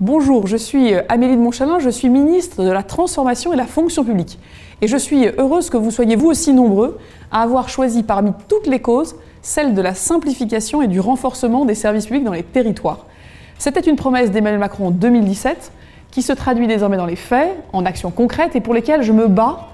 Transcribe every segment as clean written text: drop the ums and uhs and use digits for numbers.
Bonjour, je suis Amélie de Montchalin, je suis ministre de la Transformation et de la Fonction publique. Et je suis heureuse que vous soyez vous aussi nombreux à avoir choisi parmi toutes les causes celle de la simplification et du renforcement des services publics dans les territoires. C'était une promesse d'Emmanuel Macron en 2017 qui se traduit désormais dans les faits, en actions concrètes et pour lesquelles je me bats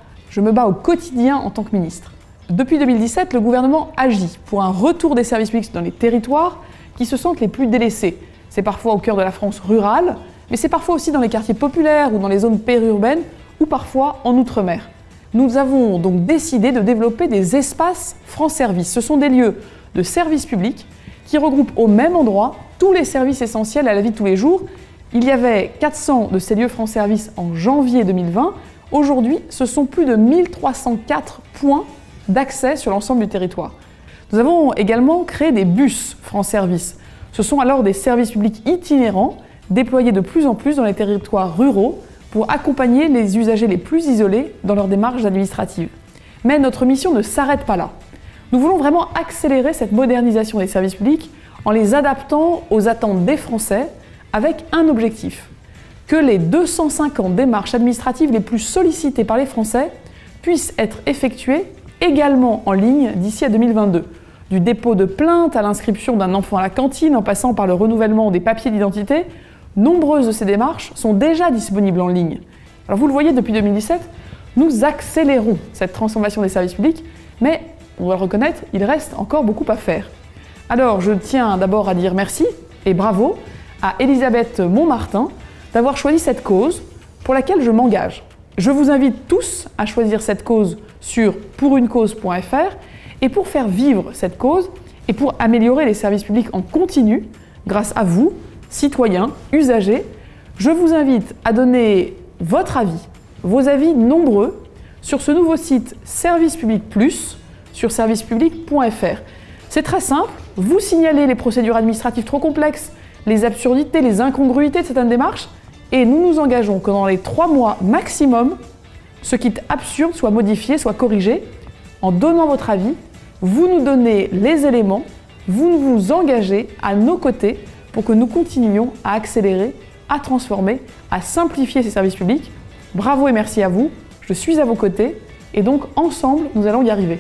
au quotidien en tant que ministre. Depuis 2017, le gouvernement agit pour un retour des services publics dans les territoires qui se sentent les plus délaissés. C'est parfois au cœur de la France rurale, mais c'est parfois aussi dans les quartiers populaires ou dans les zones périurbaines ou parfois en outre-mer. Nous avons donc décidé de développer des espaces France Service. Ce sont des lieux de services publics qui regroupent au même endroit tous les services essentiels à la vie de tous les jours. Il y avait 400 de ces lieux France Service en janvier 2020. Aujourd'hui, ce sont plus de 1304 points d'accès sur l'ensemble du territoire. Nous avons également créé des bus France Service. Ce sont alors des services publics itinérants déployés de plus en plus dans les territoires ruraux pour accompagner les usagers les plus isolés dans leur démarche administrative. Mais notre mission ne s'arrête pas là. Nous voulons vraiment accélérer cette modernisation des services publics en les adaptant aux attentes des Français avec un objectif: que les 250 démarches administratives les plus sollicitées par les Français puissent être effectuées également en ligne d'ici à 2022. Du dépôt de plainte à l'inscription d'un enfant à la cantine en passant par le renouvellement des papiers d'identité, nombreuses de ces démarches sont déjà disponibles en ligne. Alors vous le voyez, depuis 2017, nous accélérons cette transformation des services publics, mais on doit le reconnaître, il reste encore beaucoup à faire. Alors je tiens d'abord à dire merci et bravo à Elisabeth Montmartin d'avoir choisi cette cause pour laquelle je m'engage. Je vous invite tous à choisir cette cause sur pouruncause.fr. Et pour faire vivre cette cause et pour améliorer les services publics en continu, grâce à vous, citoyens, usagers, je vous invite à donner votre avis, vos avis nombreux, sur ce nouveau site Service Public Plus sur servicepublic.fr. C'est très simple, vous signalez les procédures administratives trop complexes, les absurdités, les incongruités de certaines démarches, et nous nous engageons que dans les 3 mois maximum, ce qui est absurde soit modifié, soit corrigé. En donnant votre avis, vous nous donnez les éléments, vous vous engagez à nos côtés pour que nous continuions à accélérer, à transformer, à simplifier ces services publics. Bravo et merci à vous, je suis à vos côtés et donc ensemble, nous allons y arriver.